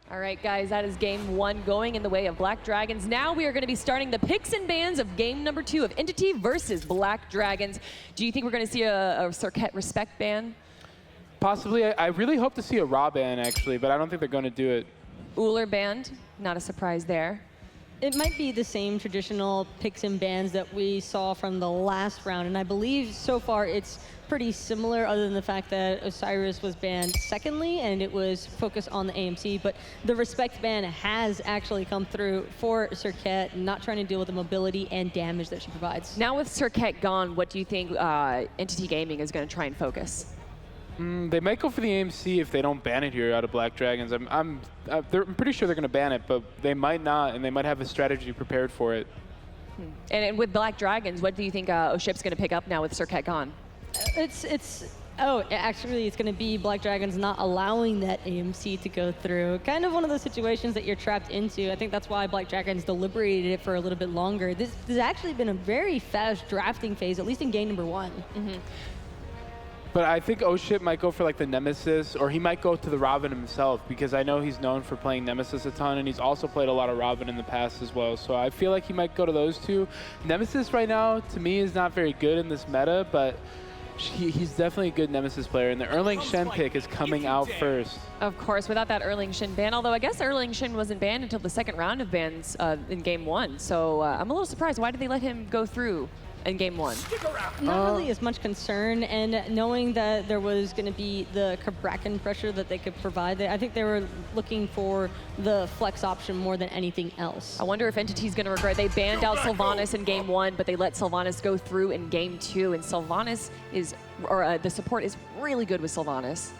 All right, guys, that is game 1 going in the way of Black Dragons. Now we are going to be starting the picks and bans of game number 2 of Entity versus Black Dragons. Do you think we're going to see a Circuit respect ban? Possibly. I really hope to see a Raw ban, actually, but I don't think they're going to do it. Uller banned, not a surprise there. It might be the same traditional picks and bans that we saw from the last round, and I believe so far it's pretty similar other than the fact that Osiris was banned secondly and it was focused on the AMC, but the respect ban has actually come through for Circuit, not trying to deal with the mobility and damage that she provides. Now with Circuit gone, what do you think Entity Gaming is going to try and focus? They might go for the AMC if they don't ban it here out of Black Dragons. I'm pretty sure they're going to ban it, but they might not, and they might have a strategy prepared for it. And with Black Dragons, what do you think oShip's going to pick up now with Circuit gone? Actually, it's going to be Black Dragons not allowing that AMC to go through. Kind of one of those situations that you're trapped into. I think that's why Black Dragons deliberated it for a little bit longer. This has actually been a very fast drafting phase, at least in game number 1. But I think oShip might go for like the Nemesis, or he might go to the Robin himself, because I know he's known for playing Nemesis a ton, and he's also played a lot of Robin in the past as well. So I feel like he might go to those two. Nemesis right now, to me, is not very good in this meta, but he's definitely a good Nemesis player, and the Erlang Shen pick is coming out first. Of course, without that Erlang Shen ban, although I guess Erlang Shen wasn't banned until the second round of bans in game 1. So I'm a little surprised. Why did they let him go through in game 1? Not really as much concern, and knowing that there was going to be the Kabrakan pressure that they could provide, I think they were looking for the flex option more than anything else. I wonder if Entity's going to regret. They banned out Sylvanus in game 1, but they let Sylvanus go through in game 2, and Sylvanus is, or the support is really good with Sylvanus.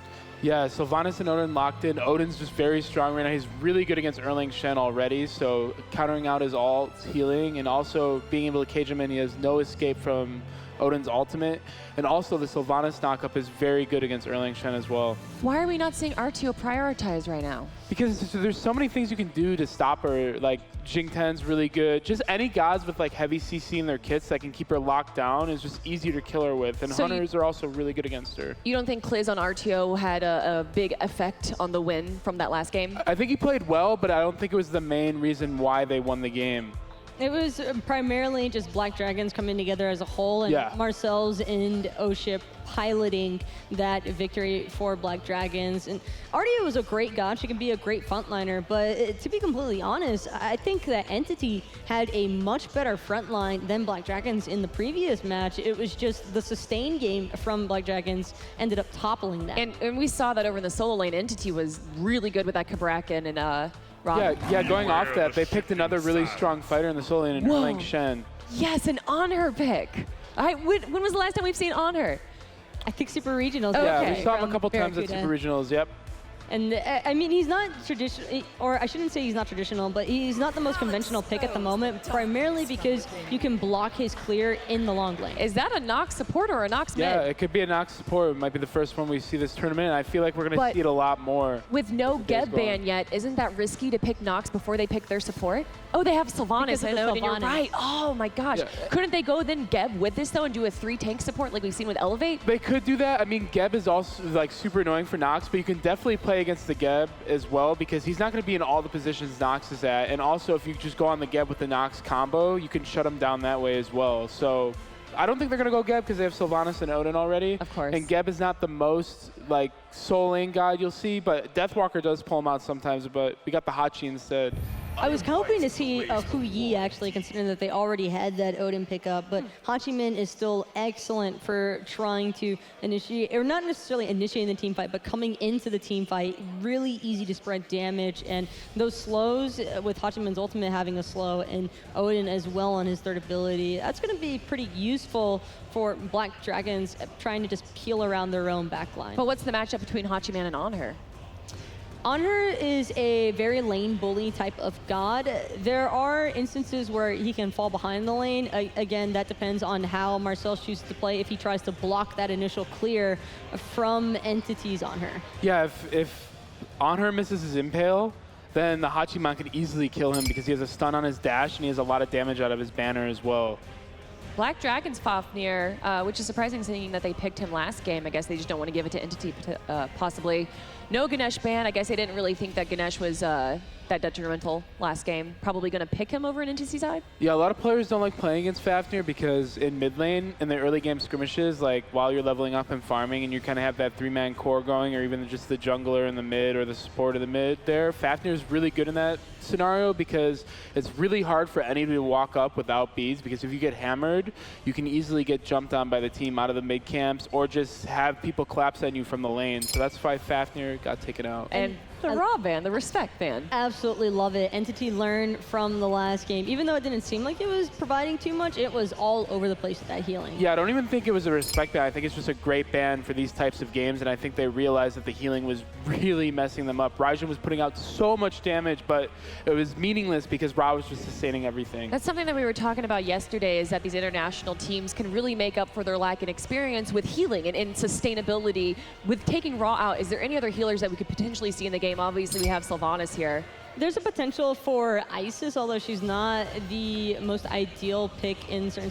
Yeah, Sylvanus and Odin locked in. Odin's just very strong right now. He's really good against Erlang Shen already, so countering out his ult, healing, and also being able to cage him in. He has no escape from Odin's ultimate. And also the Sylvanus knockup is very good against Erlang Shen as well. Why are we not seeing R2 prioritized right now? Because there's so many things you can do to stop her. Like Xing Ten's really good. Just any gods with like heavy CC in their kits that can keep her locked down is just easier to kill her with. And so hunters are also really good against her. You don't think Kliz on RTO had a big effect on the win from that last game? I think he played well, but I don't think it was the main reason why they won the game. It was primarily just Black Dragons coming together as a whole, and MarcelZ and oShip piloting that victory for Black Dragons. And Artia was a great god. She can be a great frontliner, but to be completely honest, I think that Entity had a much better frontline than Black Dragons in the previous match. It was just the sustain game from Black Dragons ended up toppling that. And we saw that over in the solo lane. Entity was really good with that Kabrakan and Yeah, going off that, they picked another really strong fighter in the solo lane in Erlang Shen. Yes, an Anhur pick. When was the last time we've seen Anhur? I think Super Regionals. Yeah, we saw him a couple times at Super Regionals, yep. And I mean, he's not traditional, or I shouldn't say he's not traditional, but he's not the most conventional pick at the moment, primarily because you can block his clear in the long lane. Is that a Nox support or a Nox mid? Yeah, it could be a Nox support. It might be the first one we see this tournament, and I feel like we're going to see it a lot more. With no Geb ban yet, isn't that risky to pick Nox before they pick their support? Oh, they have Sylvanus, I know, and you're right. Oh my gosh. Yeah. Couldn't they go then Geb with this though and do a 3 tank support like we've seen with Elevate? They could do that. I mean, Geb is also like super annoying for Nox, but you can definitely play against the Geb as well, because he's not going to be in all the positions Nox is at. And also, if you just go on the Geb with the Nox combo, you can shut him down that way as well. So I don't think they're going to go Geb because they have Sylvanus and Odin already. Of course. And Geb is not the most like soul lane god you'll see, but Deathwalker does pull him out sometimes, but we got the Hachi instead. I was hoping to see Hu Yi, actually, considering that they already had that Odin pickup, but Hachiman is still excellent for trying to initiate, or not necessarily initiating the team fight, but coming into the team fight. Really easy to spread damage, and those slows, with Hachiman's ultimate having a slow, and Odin as well on his third ability, that's going to be pretty useful for Black Dragons trying to just peel around their own backline. But what's the matchup between Hachiman and Anhur? Anhur is a very lane bully type of god. There are instances where he can fall behind the lane. Again, that depends on how MarcelZ chooses to play, if he tries to block that initial clear from entities Anhur. Yeah, if Anhur misses his impale, then the Hachiman can easily kill him because he has a stun on his dash and he has a lot of damage out of his banner as well. Black Dragon's Fafnir, which is surprising seeing that they picked him last game. I guess they just don't want to give it to Entity, possibly. No Ganesh ban. I guess they didn't really think that Ganesh was that detrimental last game. Probably going to pick him over an Entity side. Yeah, a lot of players don't like playing against Fafnir because in mid lane, in the early game skirmishes, like while you're leveling up and farming and you kind of have that 3-man core going, or even just the jungler in the mid or the support of the mid there, Fafnir is really good in that scenario because it's really hard for anybody to walk up without beads, because if you get hammered, you can easily get jumped on by the team out of the mid camps or just have people collapse on you from the lane. So that's why Fafnir got taken out. And the raw ban, the respect ban. Absolutely love it. Entity learned from the last game. Even though it didn't seem like it was providing too much, it was all over the place with that healing. Yeah, I don't even think it was a respect ban. I think it's just a great ban for these types of games, and I think they realized that the healing was really messing them up. Raijin was putting out so much damage, but it was meaningless because Ra was just sustaining everything. That's something that we were talking about yesterday, is that these international teams can really make up for their lack in experience with healing and sustainability. With taking Ra out, is there any other healers that we could potentially see in the game? Obviously, we have Sylvanus here. There's a potential for Isis, although she's not the most ideal pick in certain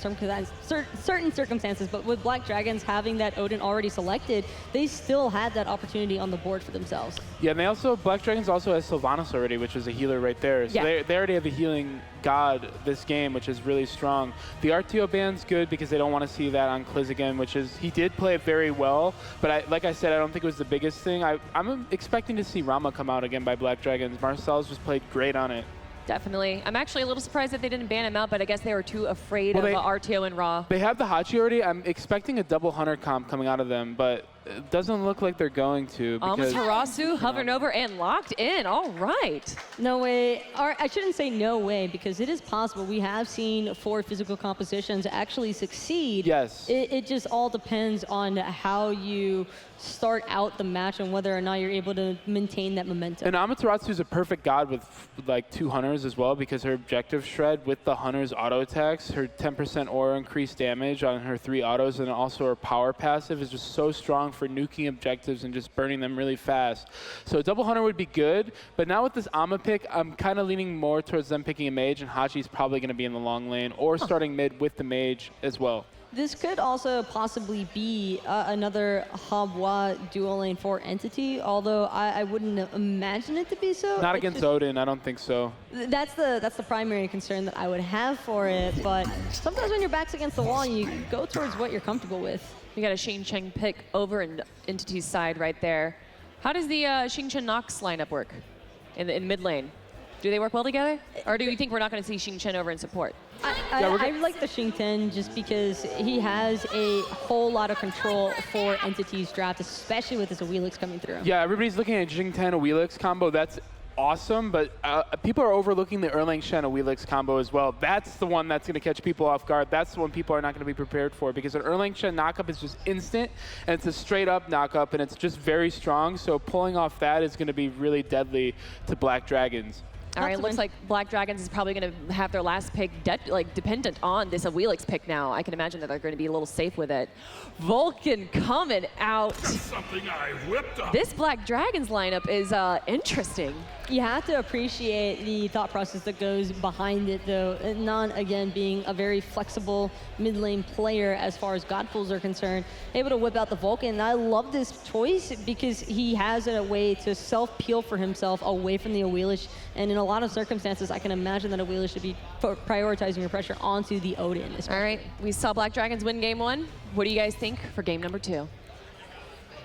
circumstances. But with Black Dragons having that Odin already selected, they still had that opportunity on the board for themselves. Yeah, and they also, Black Dragons also has Sylvanus already, which is a healer right there. So yeah. they already have the healing god this game, which is really strong. The RTO ban's good because they don't want to see that on Kliz again, which is, he did play it very well, but like I said, I don't think it was the biggest thing. I'm expecting to see Rama come out again by Black Dragons. MarcelZ just played great on it. Definitely. I'm actually a little surprised that they didn't ban him out, but I guess they were too afraid of RTO and Raw. They have the Hachi already. I'm expecting a double Hunter comp coming out of them, but it doesn't look like they're going to. Amaterasu hovering over and locked in. All right. No way. Or I shouldn't say no way, because it is possible. We have seen 4 physical compositions actually succeed. Yes. It just all depends on how you start out the match and whether or not you're able to maintain that momentum. And Amaterasu is a perfect god with like 2 hunters as well, because her objective shred with the hunter's auto attacks, her 10% aura increased damage on her 3 autos, and also her power passive is just so strong for nuking objectives and just burning them really fast. So a double hunter would be good, but now with this Ama pick, I'm kind of leaning more towards them picking a mage, and Hachi's probably going to be in the long lane or starting mid with the mage as well. This could also possibly be another Habwa dual lane for Entity, although I wouldn't imagine it to be so. Not against Odin, I don't think so. That's the primary concern that I would have for it, but sometimes when your back's against the wall, you go towards what you're comfortable with. We got a Xing Cheng pick over in Entity's side right there. How does the Xing Chen Nox lineup work in mid lane? Do they work well together? Or do you think we're not going to see Xing Chen over in support? I like the Xing Ten just because he has a whole lot of control for Entity's draft, especially with this Awilix coming through. Yeah, everybody's looking at Xing Ten Awilix combo. That's awesome, but people are overlooking the Erlang Shen Awilix combo as well. That's the one that's going to catch people off guard. That's the one people are not going to be prepared for, because an Erlang Shen knockup is just instant, and it's a straight up knockup, and it's just very strong. So pulling off that is going to be really deadly to Black Dragons. All right, looks like Black Dragons is probably going to have their last pick dependent on this Awilix pick now. I can imagine that they're going to be a little safe with it. Vulcan coming out. Something I whipped up. This Black Dragons lineup is interesting. You have to appreciate the thought process that goes behind it, though. Nann, again, being a very flexible mid lane player as far as God pools are concerned, able to whip out the Vulcan. And I love this choice because he has a way to self-peel for himself away from the Awilix. And in a lot of circumstances, I can imagine that Awilix should be prioritizing your pressure onto the Odin. All right, we saw Black Dragons win game 1. What do you guys think for game number 2?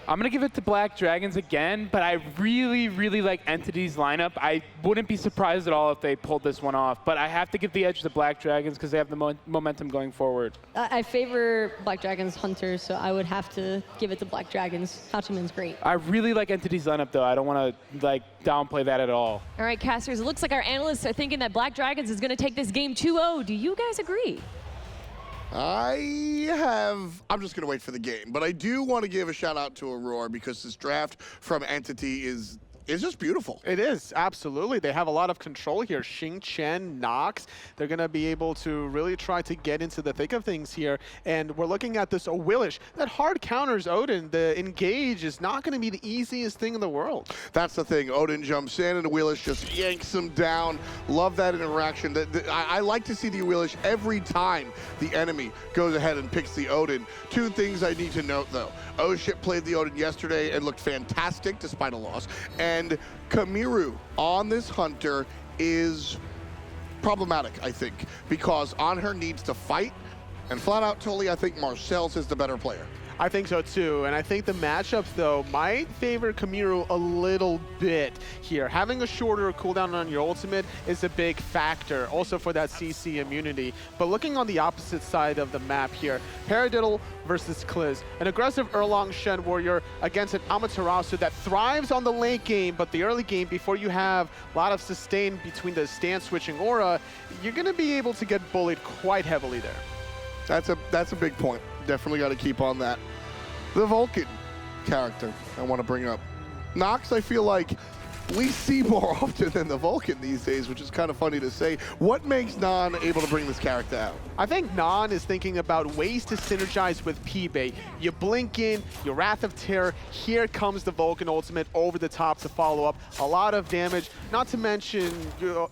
I'm going to give it to Black Dragons again, but I really, really like Entity's lineup. I wouldn't be surprised at all if they pulled this one off, but I have to give the edge to Black Dragons because they have the momentum going forward. I favor Black Dragons Hunters, so I would have to give it to Black Dragons. Hachiman's great. I really like Entity's lineup, though. I don't want to downplay that at all. All right, casters, it looks like our analysts are thinking that Black Dragons is going to take this game 2-0. Do you guys agree? I'm just going to wait for the game, but I do want to give a shout out to Aurora because this draft from Entity is is just beautiful. It is, absolutely. They have a lot of control here. Xing, Chen, Nox, they're going to be able to really try to get into the thick of things here. And we're looking at this Awilix that hard counters Odin. The engage is not going to be the easiest thing in the world. That's the thing. Odin jumps in and Awilix just yanks him down. Love that interaction. I like to see the Awilix every time the enemy goes ahead and picks the Odin. Two things I need to note though. oShip played the Odin yesterday and looked fantastic despite a loss. And Kamiru on this Hunter is problematic, I think, because Anhur needs to fight, and flat out totally, I think MarcelZ is the better player. I think so too, and I think the matchups though might favor Kamiru a little bit here. Having a shorter cooldown on your ultimate is a big factor, also for that CC immunity. But looking on the opposite side of the map here, Paradiddle versus Kliz, an aggressive Erlang Shen warrior against an Amaterasu that thrives on the late game, but the early game, before you have a lot of sustain between the stance switching aura, you're gonna be able to get bullied quite heavily there. That's a big point. Definitely got to keep on that. The Vulcan character I want to bring up. Nox, I feel like we see more often than the Vulcan these days, which is kind of funny to say. What makes Nann able to bring this character out? I think Nann is thinking about ways to synergize with PIBE. You blink in, your Wrath of Terror, here comes the Vulcan ultimate over the top to follow up. A lot of damage, not to mention,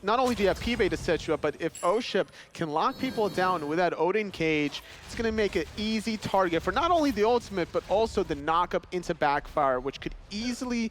not only do you have PIBE to set you up, but if oShip can lock people down with that Odin cage, it's going to make an easy target for not only the ultimate, but also the knockup into backfire, which could easily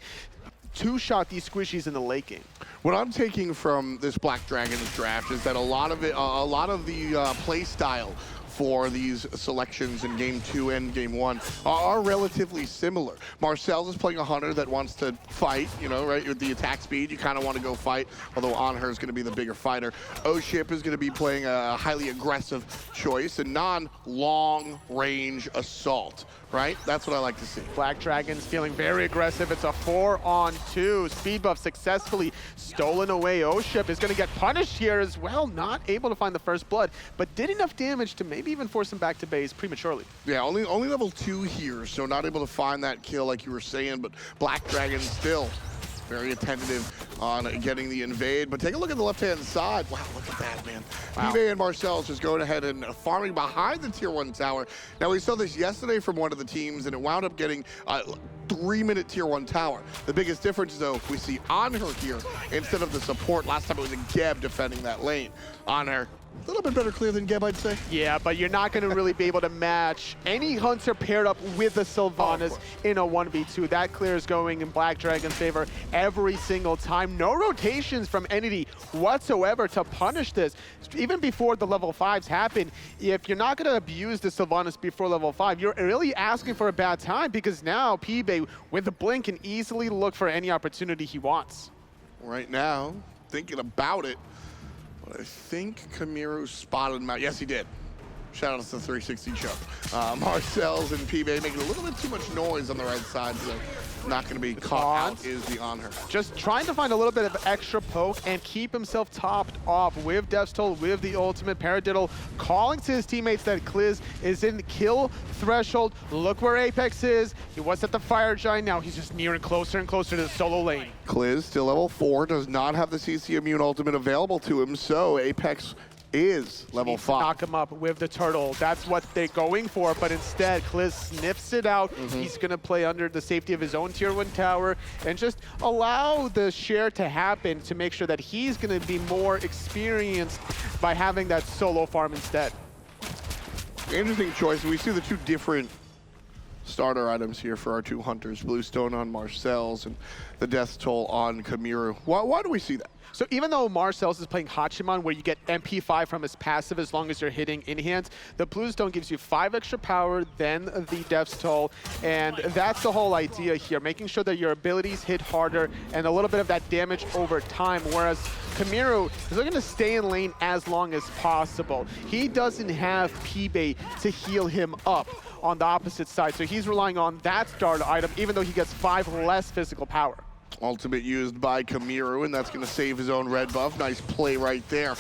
two-shot these squishies in the late game. What I'm taking from this Black Dragons draft is that a lot of the play style for these selections in Game 2 and Game 1 are relatively similar. MarcelZ is playing a Hunter that wants to fight, you know, right? With the attack speed, you kind of want to go fight, although Anhur is going to be the bigger fighter. oShip is going to be playing a highly aggressive choice, and Nann, long-range assault, right? That's what I like to see. Black Dragons feeling very aggressive. It's a 4-on-2. Speed buff successfully stolen away. oShip is going to get punished here as well. Not able to find the first blood, but did enough damage to maybe even force him back to base prematurely. Yeah, only level 2 here, so not able to find that kill like you were saying, but Black Dragon still very attentive on getting the invade. But take a look at the left-hand side. Wow, look at that, man. Wow. PIBE and MarcelZ just going ahead and farming behind the Tier 1 tower. Now, we saw this yesterday from one of the teams, and it wound up getting a 3-minute Tier 1 tower. The biggest difference, though, we see Anhur here instead of the support. Last time it was a Geb defending that lane. Anhur, a little bit better clear than Geb, I'd say. Yeah, but you're not going to really be able to match any Hunter paired up with the Sylvanus in a 1v2. That clear is going in Black Dragon's favor every single time. No rotations from Entity whatsoever to punish this. Even before the level 5s happen, if you're not going to abuse the Sylvanus before level 5, you're really asking for a bad time, because now PIBE, with the blink, can easily look for any opportunity he wants. Right now, thinking about it, I think Kamiru spotted him out. Yes, he did. Shout out to the 360 jump. MarcelZ and PIBE making a little bit too much noise on the right side, so not going to be caught out is the Anhur. Just trying to find a little bit of extra poke and keep himself topped off with Death's Toll, with the ultimate. Paradiddle calling to his teammates that Kliz is in kill threshold. Look where iApex is. He was at the Fire Giant. Now he's just nearing closer and closer to the solo lane. Kliz, still level 4, does not have the CC immune ultimate available to him, so iApex is level 5. Knock him up with the turtle. That's what they're going for, but instead Kliz sniffs it out. He's going to play under the safety of his own Tier 1 tower and just allow the share to happen to make sure that he's going to be more experienced by having that solo farm instead. Interesting choice. We see the two different starter items here for our two Hunters. Bluestone on MarcelZ and the Death Toll on Kamiru. Why do we see that? So even though MarcelZ is playing Hachiman, where you get MP5 from his passive as long as you're hitting in hand, the Bluestone gives you 5 extra power, then the Death's Toll, and that's the whole idea here, making sure that your abilities hit harder and a little bit of that damage over time, whereas Kamiru is looking to stay in lane as long as possible. He doesn't have PIBE to heal him up on the opposite side, so he's relying on that starter item, even though he gets 5 less physical power. Ultimate used by Kamiru, and that's going to save his own red buff. Nice play right there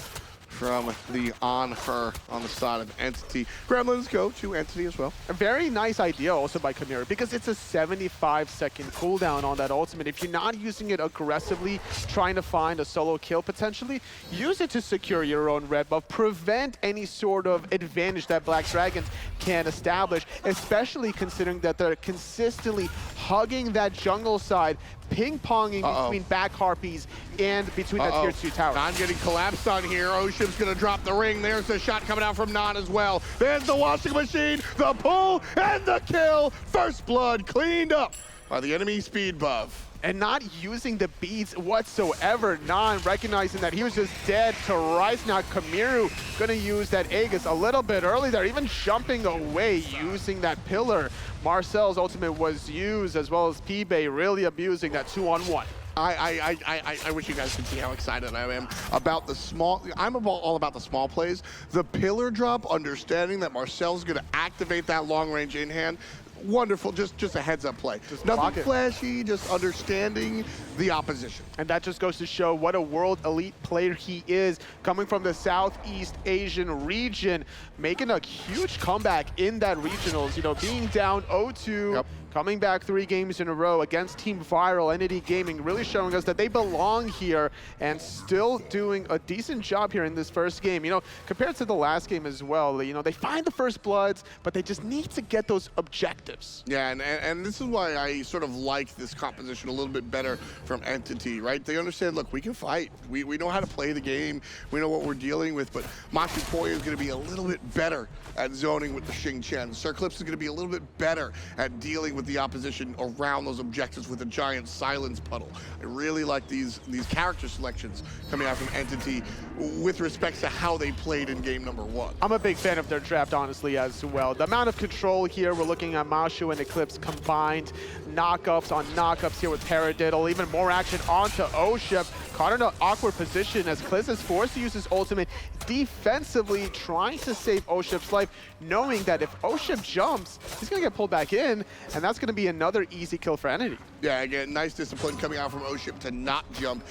from the Anhur on the side of Entity. Gremlins go to Entity as well. A very nice idea also by Kamiru, because it's a 75-second cooldown on that ultimate. If you're not using it aggressively, trying to find a solo kill potentially, use it to secure your own red buff, prevent any sort of advantage that Black Dragons can establish, especially considering that they're consistently hugging that jungle side, ping-ponging between back harpies and between the tier 2 tower. Nann getting collapsed on here. oShip's gonna drop the ring. There's the shot coming out from Nann as well. There's the washing machine, the pull, and the kill. First blood cleaned up by the enemy speed buff. And not using the beads whatsoever. Nann recognizing that he was just dead to rise. Now Kamiru gonna use that Aegis a little bit early there, even jumping away using that pillar. MarcelZ ultimate was used, as well as PIBE really abusing that 2-on-1. I wish you guys could see how excited I am about the small. I'm all about the small plays. The pillar drop, understanding that MarcelZ's gonna activate that long range in hand. Wonderful, just a heads up play. Just nothing flashy, just understanding the opposition. And that just goes to show what a world elite player he is, coming from the Southeast Asian region, making a huge comeback in that regionals, you know, being down 0-2, coming back 3 games in a row against Team Viral, Entity Gaming, really showing us that they belong here and still doing a decent job here in this first game. You know, compared to the last game as well, you know, they find the first bloods, but they just need to get those objectives. Yeah, and this is why I sort of like this composition a little bit better from Entity, right? They understand, look, we can fight. We know how to play the game. We know what we're dealing with, but MashuPoi is going to be a little bit better at zoning with the Xing. SirEclipse is going to be a little bit better at dealing with the opposition around those objectives with a giant silence puddle. I really like these character selections coming out from Entity with respect to how they played in game number 1. I'm a big fan of their draft, honestly, as well. The amount of control here, we're looking at Mashu and Eclipse combined, knockups on knockups here with Paradiddle, even more action onto oShip, caught in an awkward position as Kliz is forced to use his ultimate defensively, trying to save oShip's life, knowing that if oShip jumps, he's going to get pulled back in, and that's going to be another easy kill for Entity. Yeah, again, nice discipline coming out from oShip to not jump.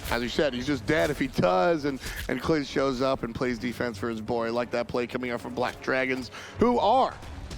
As you said, he's just dead if he does, and Kliz shows up and plays defense for his boy. I like that play coming out from Black Dragons, who are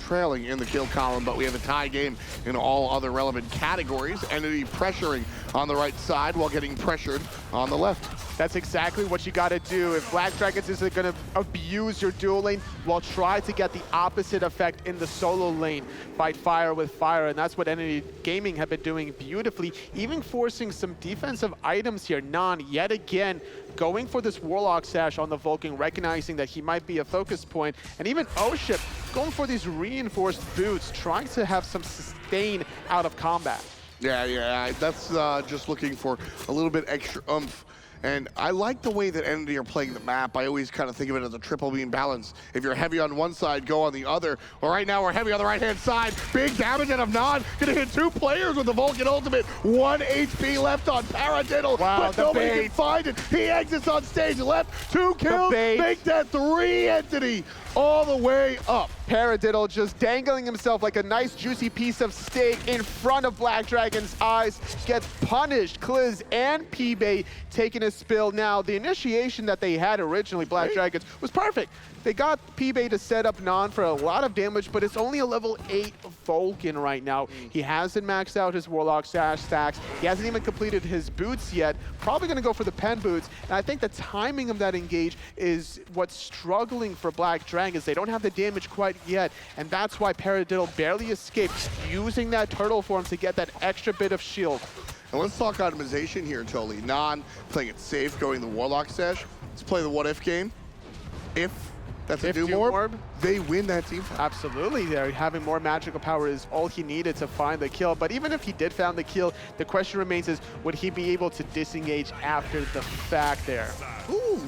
trailing in the kill column, but we have a tie game in all other relevant categories. Entity pressuring on the right side while getting pressured on the left. That's exactly what you got to do. If Black Dragons isn't going to abuse your dual lane, well, try to get the opposite effect in the solo lane. Fight fire with fire, and that's what Entity Gaming have been doing beautifully, even forcing some defensive items here. Nann, yet again, going for this Warlock Sash on the Vulcan, recognizing that he might be a focus point, and even oShip going for these reinforced boots, trying to have some sustain out of combat. Yeah, that's just looking for a little bit extra oomph. And I like the way that Entity are playing the map. I always kind of think of it as a triple beam balance. If you're heavy on one side, go on the other. Well, right now we're heavy on the right-hand side. Big damage out of Nann. Gonna hit 2 players with the Vulcan ultimate. 1 HP left on Paradiddle, wow, but nobody can find it. He exits on stage left. 2 kills, make that 3 Entity all the way up. Paradiddle just dangling himself like a nice juicy piece of steak in front of Black Dragon's eyes, gets punished. Kliz and PIBE taking a spill. Now, the initiation that they had originally, Black Dragons, was perfect. They got PIBE to set up Nann for a lot of damage, but it's only a level 8 Vulcan right now. He hasn't maxed out his Warlock Sash stacks. He hasn't even completed his boots yet. Probably going to go for the pen boots. And I think the timing of that engage is what's struggling for Black Dragons. They don't have the damage quite yet, and that's why Paradiddle barely escaped, using that turtle form to get that extra bit of shield. And let's talk optimization here, Toli. Nann playing it safe, going the Warlock Sash. Let's play the what if game. If that's a Doom Orb, they win that team fight. Absolutely. There, having more magical power is all he needed to find the kill. But even if he did find the kill, the question remains is, would he be able to disengage after the fact there? Ooh.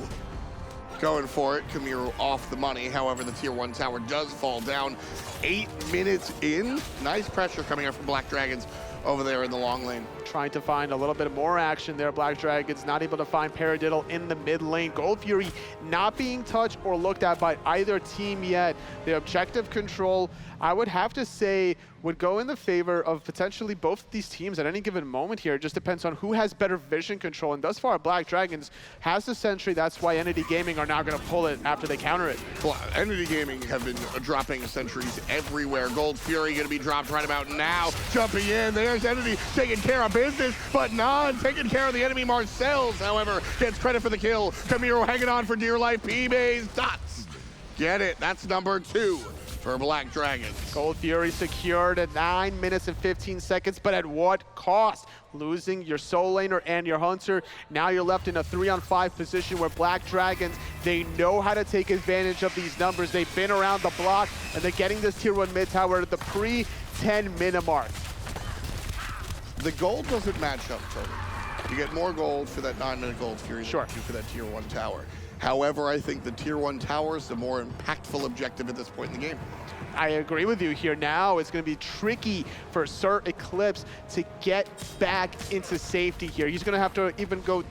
Going for it, Kamiru off the money. However, the tier 1 tower does fall down 8 minutes in. Nice pressure coming out from Black Dragons over there in the long lane. trying to find a little bit more action there. Black Dragons not able to find Paradiddle in the mid lane. Gold Fury not being touched or looked at by either team yet. The objective control, I would have to say, would go in the favor of potentially both of these teams at any given moment here. It just depends on who has better vision control. And thus far, Black Dragons has the Sentry. That's why Entity Gaming are now going to pull it after they counter it. Well, Entity Gaming have been dropping sentries everywhere. Gold Fury going to be dropped right about now. Jumping in, there's Entity taking care of business, but Nann taking care of the enemy. MarcelZ, however, gets credit for the kill. Kamiru hanging on for dear life. PIBE's dots. Get it. That's number 2 for Black Dragons. Gold Fury secured at 9 minutes and 15 seconds, but at what cost? Losing your Soul Laner and your Hunter. Now you're left in a 3-on-5 position where Black Dragons, they know how to take advantage of these numbers. They've been around the block, and they're getting this tier 1 mid tower at the pre-10 minute mark. The gold doesn't match up totally. You get more gold for that 9-minute Gold Fury than you do for that tier 1 tower. However, I think the tier 1 tower is the more impactful objective at this point in the game. I agree with you here. Now it's going to be tricky for SirEclipse to get back into safety here. He's going to have to even go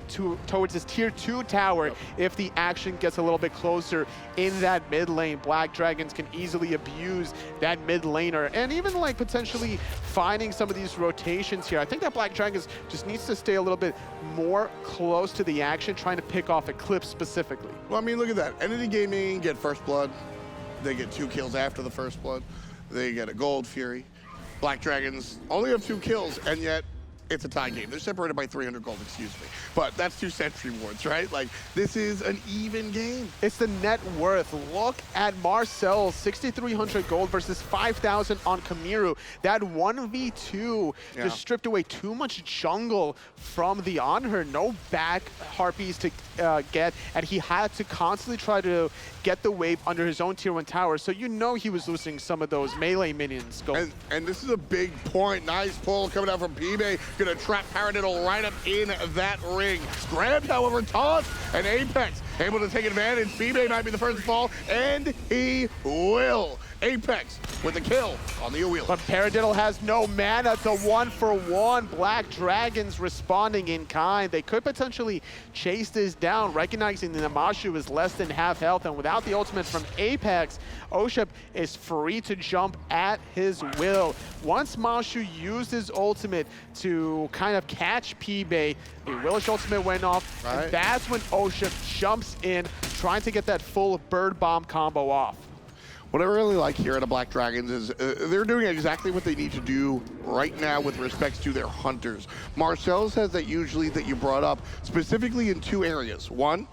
towards his tier 2 tower if the action gets a little bit closer in that mid lane. Black Dragons can easily abuse that mid laner and even like potentially finding some of these rotations here. I think that Black Dragons just needs to stay a little bit more close to the action, trying to pick off Eclipse specifically. Well, I mean, look at that. Entity Gaming get first blood. They get 2 kills after the first blood. They get a Gold Fury. Black Dragons only have 2 kills, and yet it's a tie game. They're separated by 300 gold, excuse me. But that's 2 sentry wards, right? Like, this is an even game. It's the net worth. Look at MarcelZ, 6,300 gold versus 5,000 on Kamiru. That 1v2 just stripped away too much jungle from the Anhur. No back harpies to get, and he had to constantly try to get the wave under his own tier 1 tower. So you know he was losing some of those melee minions. And this is a big point. Nice pull coming out from PIBE. Gonna trap Paradiddle right up in that ring. Grabbed, however, tossed, and apex able to take advantage. PIBE might be the first to fall, and he will. apex with the kill on the Awilix. But Paradiddle has no mana. It's a 1-for-1. Black Dragons responding in kind. They could potentially chase this down, recognizing that the Mashu is less than half health, and without the ultimate from Apex, oShip is free to jump at his will. Once Mashu used his ultimate to kind of catch PIBE, the Awilix ultimate went off, and that's when oShip jumps in, trying to get that full bird bomb combo off. What I really like here at the Black Dragons is they're doing exactly what they need to do right now with respect to their hunters. MarcelZ has that usually that you brought up, specifically in two areas. One,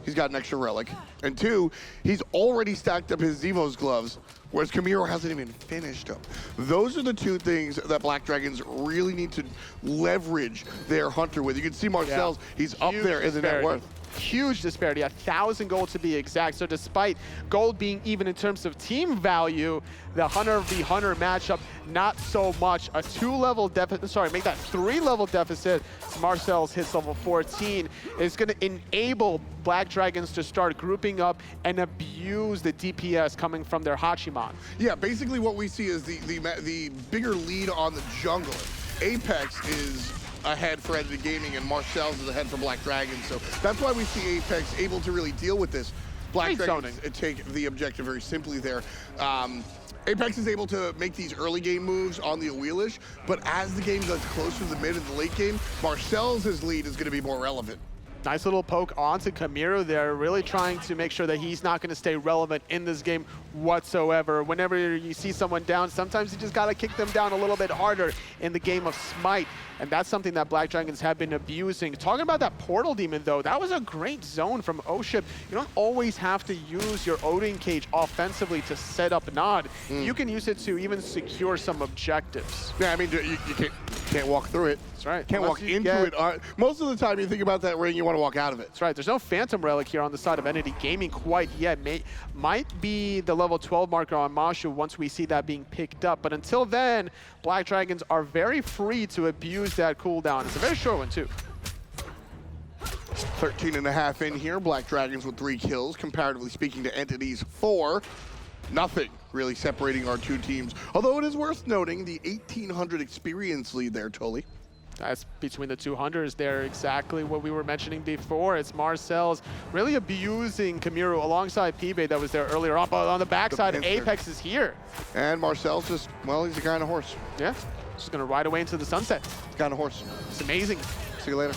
he's got an extra relic. And two, he's already stacked up his Zevo's gloves, whereas Kamiru hasn't even finished them. Those are the two things that Black Dragons really need to leverage their hunter with. You can see MarcelZ, he's up there in the net worth. Huge disparity, 1,000 gold to be exact. So despite gold being even in terms of team value, the Hunter v Hunter matchup, not so much. A 2-level deficit, sorry, make that 3-level deficit. MarcelZ hits level 14. Is going to enable Black Dragons to start grouping up and abuse the DPS coming from their Hachiman. Yeah, basically what we see is the bigger lead on the jungle. Apex is ahead for Entity Gaming, and MarcelZ is ahead for Black Dragons. So that's why we see Apex able to really deal with this. Black Dragons take the objective very simply there. Apex is able to make these early game moves on the Awilix, but as the game gets closer to the mid and the late game, MarcelZ's lead is going to be more relevant. Nice little poke onto Kamiru there, really trying to make sure that he's not going to stay relevant in this game whatsoever. Whenever you see someone down, sometimes you just got to kick them down a little bit harder in the game of Smite. And that's something that Black Dragons have been abusing. Talking about that Portal Demon, though, that was a great zone from oShip. You don't always have to use your Odin cage offensively to set up Nod. You can use it to even secure some objectives. Yeah, I mean, you can't walk through it. That's right. Can't walk into it. Most of the time you think about that ring, you want to walk out of it. That's right. There's no Phantom Relic here on the side of Entity Gaming quite yet. Might be the level 12 marker on Mashu once we see that being picked up. But until then, Black Dragons are very free to abuse that cooldown. It's a very short one, too. 13.5 in here. Black Dragons with 3 kills, comparatively speaking to Entity's 4. Nothing really separating our two teams. Although it is worth noting the 1,800 experience lead there, Tully. That's between the two hunters there, exactly what we were mentioning before. It's MarcelZ really abusing Kamiru alongside PIBE that was there earlier on, but on the backside, aPex is here. And MarcelZ just, well, he's a guy on a horse. Yeah, just gonna ride away into the sunset. He's a guy on a horse. It's amazing. See you later.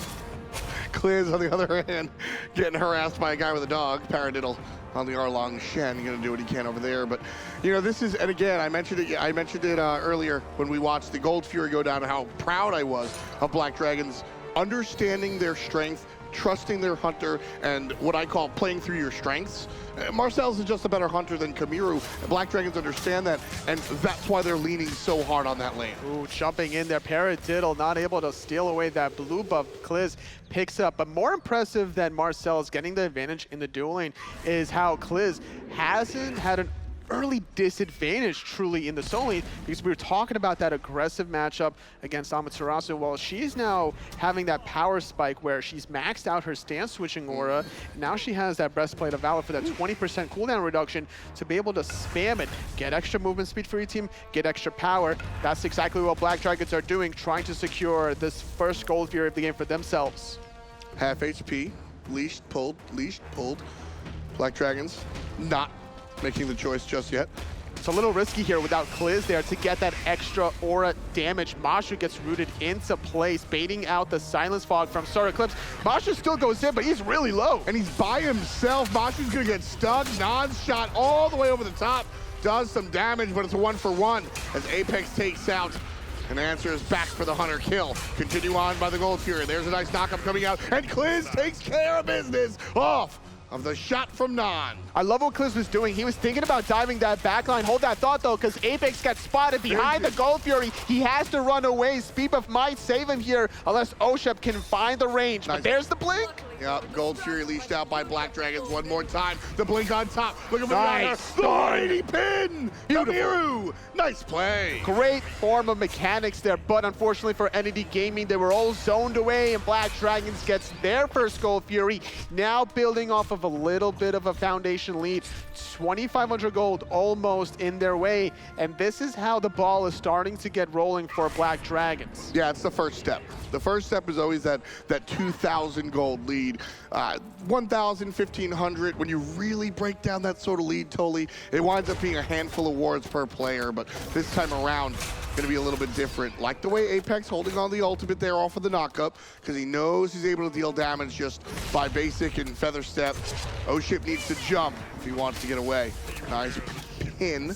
Kliz, on the other hand, getting harassed by a guy with a dog. Paradiddle on the Erlang. Shen gonna do what he can over there. But you know, this is, and again, I mentioned it earlier when we watched the Gold Fury go down, and how proud I was of Black Dragons understanding their strength, trusting their hunter, and what I call playing through your strengths. MarcelZ is just a better hunter than Kamiru. Black Dragons understand that, and that's why they're leaning so hard on that lane. Ooh, jumping in there, Paradiddle not able to steal away that blue buff. Kliz picks up, but more impressive than MarcelZ getting the advantage in the dual lane is how Kliz hasn't had an early disadvantage truly in the solo lane, because we were talking about that aggressive matchup against Amaterasu. Well, she's now having that power spike where she's maxed out her stance switching aura. Now she has that breastplate of valor for that 20% cooldown reduction to be able to spam it, get extra movement speed for your team, get extra power. That's exactly what Black Dragons are doing, trying to secure this first gold fury of the game for themselves. Half HP, leashed, pulled, Black Dragons not making the choice just yet. It's a little risky here without Kliz there to get that extra aura damage. Mashu gets rooted into place, baiting out the silence fog from SirEclipse. Mashu still goes in, but he's really low. And he's by himself. Mashu's gonna get stuck. Nann's shot all the way over the top. Does some damage, but it's a 1-for-1 as aPex takes out. And Answer is back for the Hunter kill. Continue on by the Gold Fury. There's a nice knockup coming out, and Kliz takes care of business off of the shot from Nann. I love what Kliz was doing. He was thinking about diving that backline. Hold that thought, though, because aPex got spotted behind the Gold Fury. He has to run away. Speed buff might save him here, unless oShip can find the range. Nice. But there's the blink. Yep, Gold Fury leashed out by Black Dragons one more time. The blink on top. Looking for Nice. the 180 pin. Kamiru. Nice play. Great form of mechanics there, but unfortunately for Entity Gaming, they were all zoned away, and Black Dragons gets their first Gold Fury. Now building off of a little bit of a foundation lead. 2,500 gold almost in their way, and this is how the ball is starting to get rolling for Black Dragons. Yeah, it's the first step. The first step is always that 2,000 gold lead. 1,000, 1,500, when you really break down that sort of lead totally, it winds up being a handful of wards per player, but this time around, gonna be a little bit different. Like the way aPex holding on the ultimate there off of the knockup, because he knows he's able to deal damage just by basic and feather step. oShip needs to jump if he wants to get away. Nice pin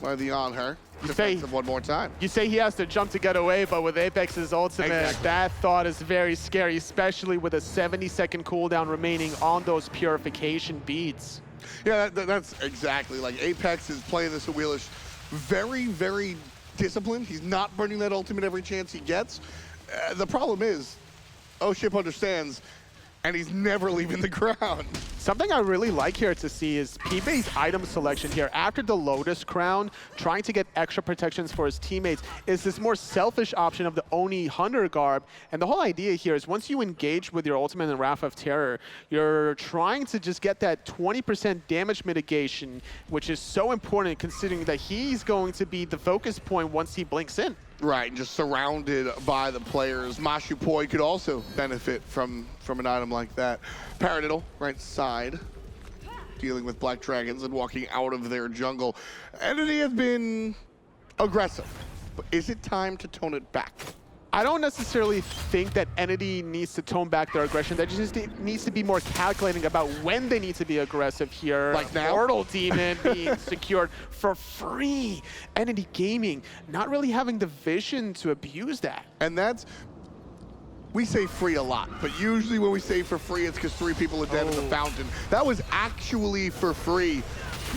by the Anhur. Defensive one more time. You say he has to jump to get away, but with aPex's ultimate, Exactly. that thought is very scary, especially with a 70-second cooldown remaining on those purification beads. Yeah, that's exactly. Like, aPex is playing this Awilix very, very disciplined. He's not burning that ultimate every chance he gets. The problem is, oShip understands, and he's never leaving the ground. Something I really like here to see is PIBE's item selection here. After the Lotus Crown, trying to get extra protections for his teammates is this more selfish option of the Oni Hunter Garb. And the whole idea here is once you engage with your ultimate and Wrath of Terror, you're trying to just get that 20% damage mitigation, which is so important considering that he's going to be the focus point once he blinks in. Right, just surrounded by the players. MashuPoi could also benefit from an item like that. Paradiddle, right side, dealing with Black Dragons and walking out of their jungle. Entity has been aggressive, but is it time to tone it back? I don't necessarily think that Entity needs to tone back their aggression. They just needs to be more calculating about when they need to be aggressive here. Like now? Portal Demon being secured for free. Entity Gaming not really having the vision to abuse that. And that's, we say free a lot, but usually when we say for free, it's because 3 people are dead in the fountain. That was actually for free.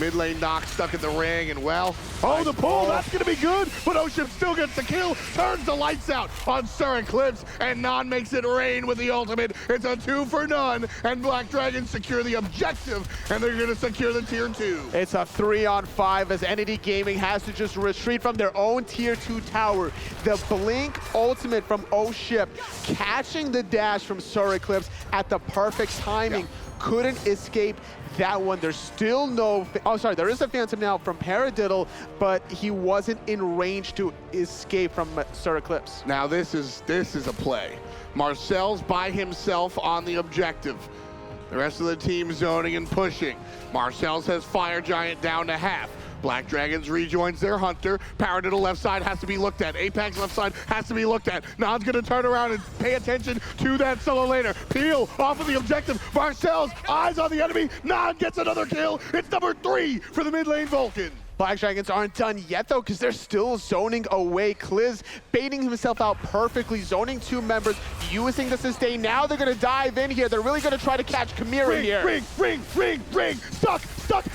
Mid lane knock, stuck in the ring, and well, oh, the pull, that's gonna be good, but oShip still gets the kill, turns the lights out on SirEclipse, and Nann makes it rain with the ultimate. It's a 2 for none, and Black Dragons secure the objective, and they're gonna secure the tier 2. It's a 3-on-5 as Entity Gaming has to just retreat from their own tier 2 tower. The blink ultimate from oShip, catching the dash from SirEclipse at the perfect timing. Yeah. couldn't escape that one. There's still no, oh sorry, there is a Phantom now from Paradiddle, but he wasn't in range to escape from SirEclipse. Now this is a play. MarcelZ by himself on the objective. The rest of the team zoning and pushing. MarcelZ has Fire Giant down to half. Black Dragons rejoins their Hunter. Paradiddle left side has to be looked at. Apex left side has to be looked at. Nann's gonna turn around and pay attention to that solo laner. Peel off of the objective. MarcelZ eyes on the enemy. Nann gets another kill. It's number 3 for the mid lane Vulcan. Black Dragons aren't done yet though, because they're still zoning away. Kliz baiting himself out perfectly, zoning 2 members, using the sustain. Now they're gonna dive in here. They're really gonna try to catch Kamiru here. Ring. Stuck.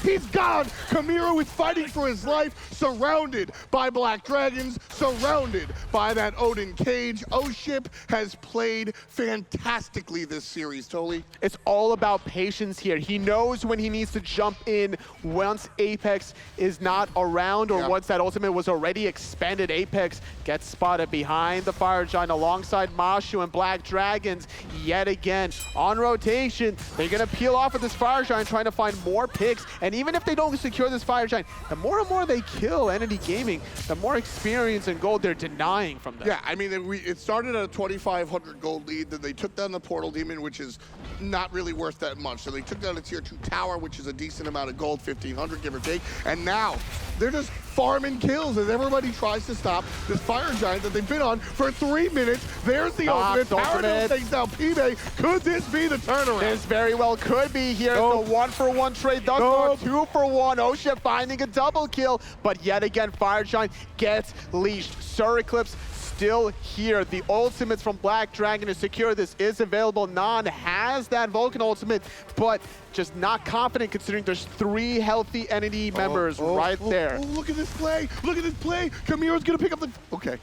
He's gone. Kamiru is fighting for his life, surrounded by Black Dragons, surrounded by that Odin cage. oShip has played fantastically this series, Toli. It's all about patience here. He knows when he needs to jump in once Apex is not around, or once that ultimate was already expended. Apex gets spotted behind the Fire Giant alongside Mashu and Black Dragons yet again. On rotation, they're gonna peel off with this Fire Giant, trying to find more picks. And even if they don't secure this Fire Giant, the more and more they kill Entity Gaming, the more experience and gold they're denying from them. Yeah, I mean, it started at a 2,500 gold lead, then they took down the Portal Demon, which is not really worth that much. So they took down a tier 2 tower, which is a decent amount of gold, 1,500 give or take. And now they're just farming kills as everybody tries to stop this Fire Giant that they've been on for 3 minutes. There's the ultimate. Paradiddle takes down PIBE. Could this be the turnaround? This very well could be here. The 1-for-1 trade thus far, 2-for-1. oShip finding a double kill, but yet again, Fire Giant gets leashed. SirEclipse still here. The ultimates from Black Dragon to secure this is available. Nann has that Vulcan ultimate, but just not confident considering there's 3 healthy entity members right there. Oh, look at this play. Look at this play. Kamiru's gonna pick up the, okay.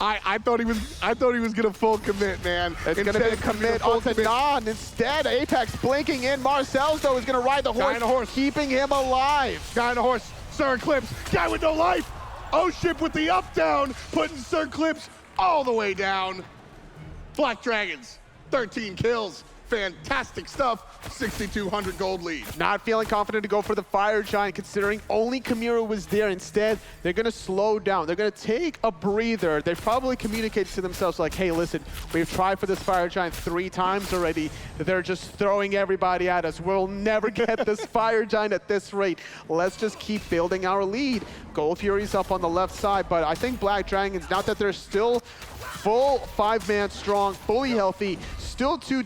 I thought he was gonna full commit, man. It's gonna be a commit onto Nann. Instead, Apex blinking in. MarcelZ though is gonna ride the horse, keeping him alive. Guy on a horse, SirEclipse, guy with no life. oShip with the up down, putting SirEclipse all the way down. Black Dragons, 13 kills. Fantastic stuff. 6,200 gold lead. Not feeling confident to go for the Fire Giant considering only Kamiru was there. Instead, they're going to slow down. They're going to take a breather. They probably communicate to themselves like, hey, listen, we've tried for this Fire Giant 3 times already. They're just throwing everybody at us. We'll never get this Fire Giant at this rate. Let's just keep building our lead. Gold Fury's up on the left side, but I think Black Dragons, now that they're still full 5-man strong, fully healthy, still two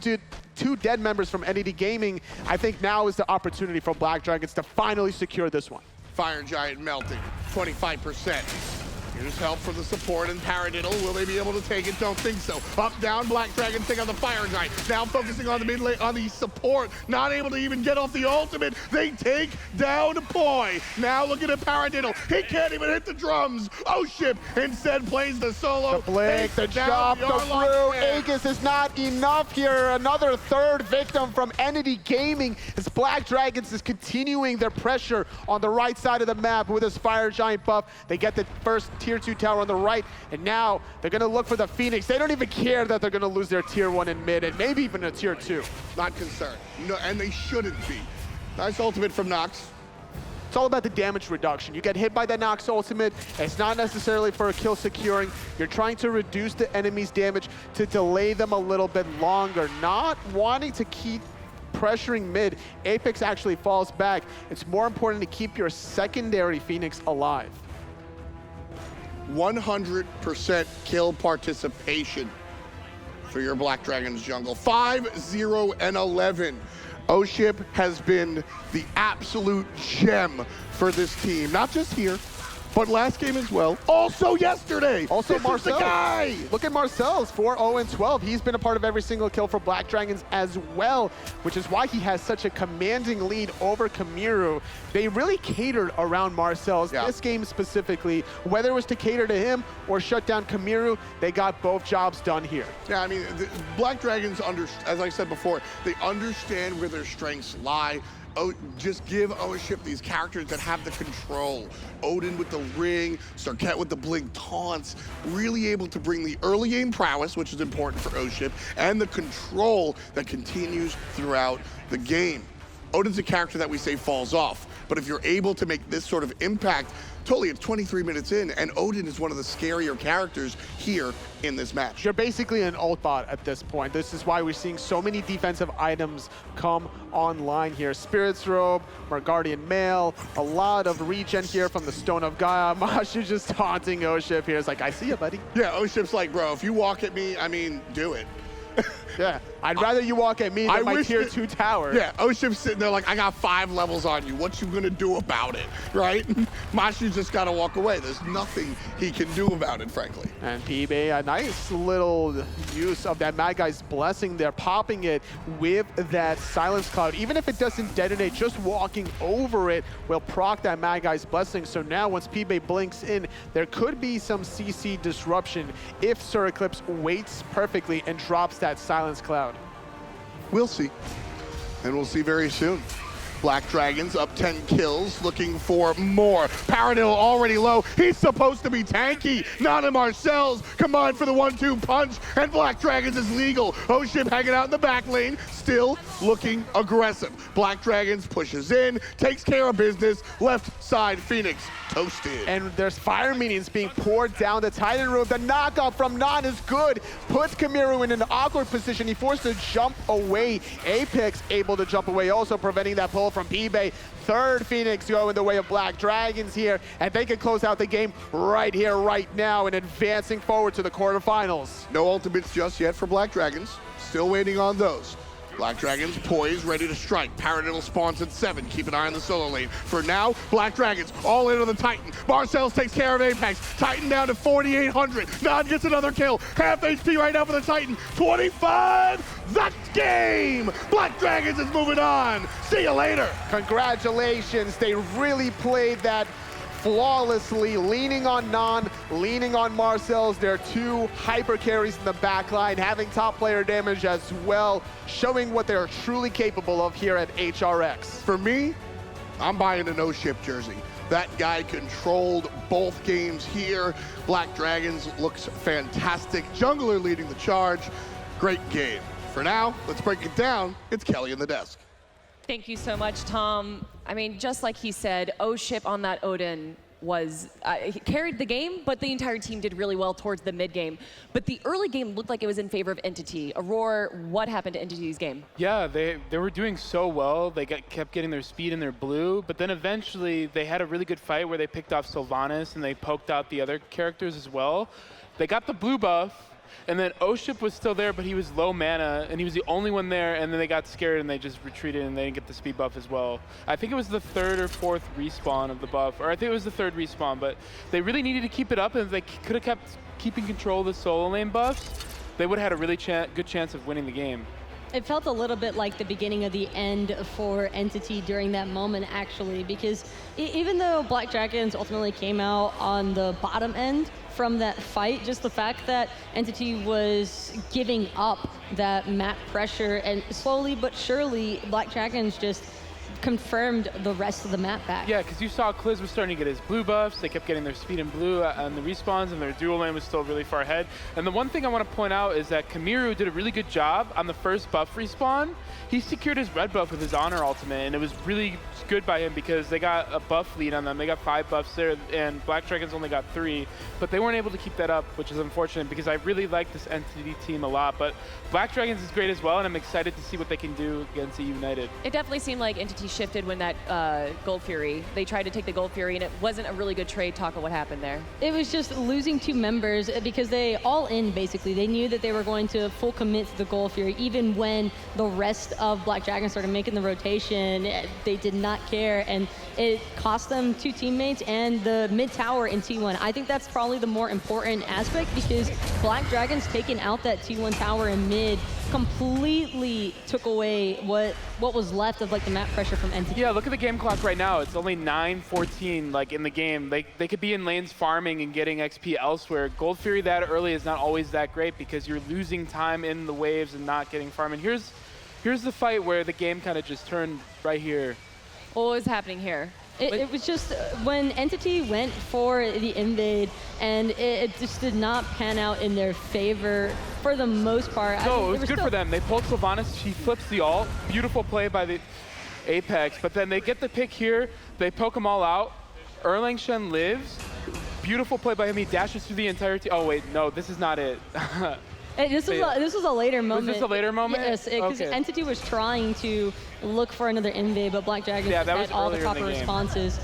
dead members from Entity Gaming, I think now is the opportunity for Black Dragons to finally secure this one. Fire Giant melting, 25%. Here's help for the support and Paradiddle. Will they be able to take it? Don't think so. Up, down, Black Dragon take on the Fire Giant. Now focusing on the mid lane, on the support. Not able to even get off the ultimate. They take down Poi. Now looking at Paradiddle. He can't even hit the drums. oShip instead plays the solo. The blink, the jump, the through. Aegis is not enough here. Another 3rd victim from Entity Gaming as Black Dragons is continuing their pressure on the right side of the map with this Fire Giant buff. They get the first tier 2 tower on the right, and now they're going to look for the Phoenix. They don't even care that they're going to lose their tier 1 in mid, and maybe even a tier 2. Not concerned. No, and they shouldn't be. Nice ultimate from Nox. It's all about the damage reduction. You get hit by the Nox ultimate, it's not necessarily for a kill securing. You're trying to reduce the enemy's damage to delay them a little bit longer, not wanting to keep pressuring mid. Apex actually falls back. It's more important to keep your secondary Phoenix alive. 100% kill participation for your Black Dragons jungle. 5-0-11. oShip has been the absolute gem for this team. Not just here, but last game as well. Also yesterday. Also this is the guy. Look at MarcelZ, 4-0-12. He's been a part of every single kill for Black Dragons as well, which is why he has such a commanding lead over Kamiru. They really catered around MarcelZ. This game specifically, whether it was to cater to him or shut down Kamiru, they got both jobs done here. Yeah, I mean, the Black Dragons, as I said before, they understand where their strengths lie. just give oShip these characters that have the control. Odin with the ring, Starket with the blink taunts, really able to bring the early game prowess, which is important for oShip, and the control that continues throughout the game. Odin's a character that we say falls off, but if you're able to make this sort of impact, totally, it's 23 minutes in, and Odin is one of the scarier characters here in this match. You're basically an ult bot at this point. This is why we're seeing so many defensive items come online here. Spirit's Robe, Margardian Mail, a lot of regen here from the Stone of Gaia. Mashu just taunting oShip here. It's like, I see you, buddy. Yeah, oShip's like, bro, if you walk at me, I mean, do it. Yeah, I'd rather you walk at me than my tier 2 tower. Yeah, oShip's sitting there like, I got 5 levels on you. What you gonna do about it, right? Mashu just gotta walk away. There's nothing he can do about it, frankly. And PIBE, a nice little use of that Mad Guy's Blessing there, popping it with that Silence Cloud. Even if it doesn't detonate, just walking over it will proc that Mad Guy's Blessing. So now once PIBE blinks in, there could be some CC disruption if SirEclipse waits perfectly and drops that Silence Cloud. We'll see. And we'll see very soon. Black Dragons up 10 kills, looking for more. Paradil already low. He's supposed to be tanky. Nann and MarcelZ combine for the 1-2 punch, and Black Dragons is legal. oShip hanging out in the back lane, still looking aggressive. Black Dragons pushes in, takes care of business. Left side Phoenix toasted. And there's fire minions being poured down the Titan room. The knockout from Nann is good. Puts Kamiru in an awkward position. He forced to jump away. iApex able to jump away, also preventing that pull from PIBE. Third Phoenix going the way of Black Dragons here, and they can close out the game right here, right now, and advancing forward to the quarterfinals. No ultimates just yet for Black Dragons. Still waiting on those. Black Dragons poised, ready to strike. Paradiddle spawns at 7. Keep an eye on the solo lane. For now, Black Dragons all in on the Titan. MarcelZ takes care of Apex. Titan down to 4,800. Nann gets another kill. Half HP right now for the Titan. 25. That's game. Black Dragons is moving on. See you later. Congratulations. They really played that flawlessly, leaning on Nann, leaning on MarcelZ. Their 2 hyper carries in the back line, having top player damage as well, showing what they're truly capable of here at HRX. For me, I'm buying an oShip jersey. That guy controlled both games here. Black Dragons looks fantastic. Jungler leading the charge. Great game. For now, let's break it down. It's Kelly in the desk. Thank you so much, Tom. I mean, just like he said, oShip on that Odin was he carried the game, but the entire team did really well towards the mid game. But the early game looked like it was in favor of Entity. Aurora, what happened to Entity's game? Yeah, they were doing so well. They kept getting their speed and their blue, but then eventually they had a really good fight where they picked off Sylvanus and they poked out the other characters as well. They got the blue buff, and then oShip was still there, but he was low mana, and he was the only one there, and then they got scared and they just retreated and they didn't get the speed buff as well. I think it was the 3rd or 4th respawn of the buff, or I think it was the 3rd respawn, but they really needed to keep it up, and if they could have kept keeping control of the solo lane buffs, they would have had a really good chance of winning the game. It felt a little bit like the beginning of the end for Entity during that moment, actually, because even though Black Dragons ultimately came out on the bottom end from that fight, just the fact that Entity was giving up that map pressure, and slowly but surely Black Dragons just confirmed the rest of the map back. Yeah, because you saw Kliz was starting to get his blue buffs. They kept getting their speed and blue on the respawns, and their dual lane was still really far ahead. And the one thing I want to point out is that Kamiru did a really good job on the first buff respawn. He secured his red buff with his Honor ultimate, and it was really good by him because they got a buff lead on them. They got 5 buffs there, and Black Dragons only got 3, but they weren't able to keep that up, which is unfortunate because I really like this Entity team a lot. But Black Dragons is great as well, and I'm excited to see what they can do against the United. It definitely seemed like Entity shifted when that Gold Fury, they tried to take the Gold Fury, and it wasn't a really good trade. Talk of what happened there. It was just losing 2 members because they all in, basically. They knew that they were going to full commit to the Gold Fury, even when the rest of Black Dragons started making the rotation. They did not care, and it cost them 2 teammates and the mid tower in T1. I think that's probably the more important aspect, because Black Dragons taking out that T1 tower in mid completely took away what was left of like the map pressure from Entity. Yeah, look at the game clock right now. It's only 9:14 like in the game. They could be in lanes farming and getting XP elsewhere. Gold Fury that early is not always that great because you're losing time in the waves and not getting farm. And here's here's the fight where the game kind of just turned right here. What was happening here? It was just when Entity went for the invade, and it just did not pan out in their favor for the most part. No, it was good for them. They pulled Sylvanus. She flips the ult. Beautiful play by the Apex. But then they get the pick here. They poke them all out. Erlang Shen lives. Beautiful play by him. He dashes through the entire team. Oh, wait. No, this is not it. This was a later moment. Was this a later moment? Yes, because Okay. Entity was trying to look for another invade, but Black Dragon Yeah, that was had all the earlier in proper the game. responses.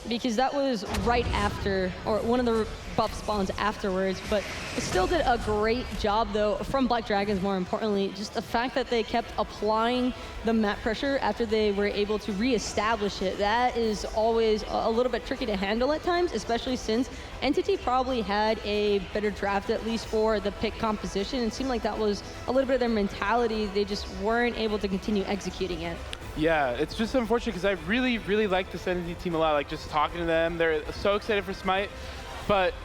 Because that was right after, or one of the buff spawns afterwards, but it still did a great job though from Black Dragons. More importantly, just the fact that they kept applying the map pressure after they were able to reestablish it. That is always a little bit tricky to handle at times, especially since Entity probably had a better draft, at least for the pick composition. It seemed like that was a little bit of their mentality. They just weren't able to continue executing it. Yeah, it's just unfortunate because I really, really like this Entity team a lot. Like just talking to them, they're so excited for Smite, but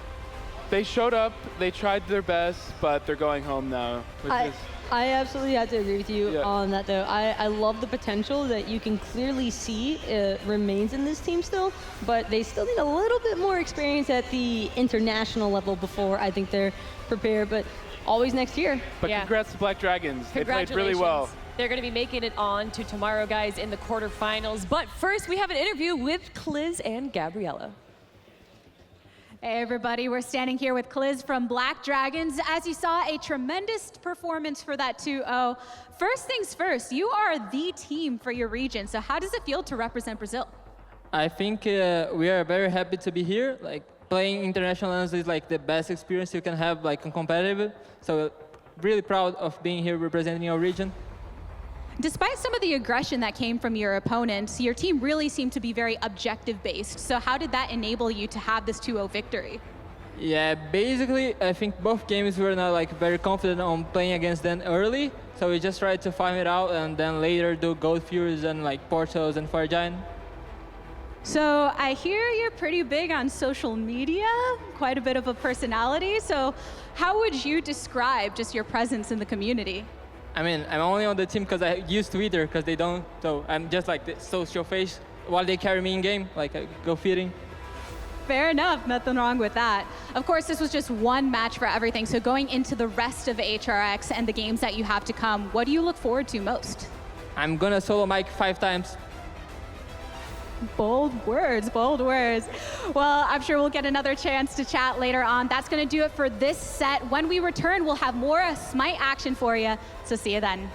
they showed up, they tried their best, but they're going home now. I absolutely have to agree with you Yeah. on that though. I love the potential that you can clearly see remains in this team still, but they still need a little bit more experience at the international level before I think they're prepared, but always next year. But Yeah. congrats to Black Dragons. They played really well. They're going to be making it on to tomorrow, guys, in the quarterfinals. But first, we have an interview with Kliz and Gabriella. Hey everybody, we're standing here with Kliz from Black Dragons. As you saw, a tremendous performance for that 2-0. First things first, you are the team for your region, so how does it feel to represent Brazil? I think we are very happy to be here. Like playing international lands is like the best experience you can have, like in competitive. So really proud of being here representing our region. Despite some of the aggression that came from your opponents, your team really seemed to be very objective-based. So how did that enable you to have this 2-0 victory? Yeah, basically, I think both games we were not like very confident on playing against them early. So we just tried to farm it out and then later do Gold Furies and like Portals and Fire Giant. So I hear you're pretty big on social media, quite a bit of a personality. So how would you describe just your presence in the community? I mean, I'm only on the team because I use Twitter because they don't. So I'm just like the social face while they carry me in game, like I go feeding. Fair enough, nothing wrong with that. Of course, this was just one match for everything. So going into the rest of HRX and the games that you have to come, what do you look forward to most? I'm gonna solo Mike 5 times. Bold words, bold words. Well, I'm sure we'll get another chance to chat later on. That's going to do it for this set. When we return, we'll have more Smite action for you. So see you then.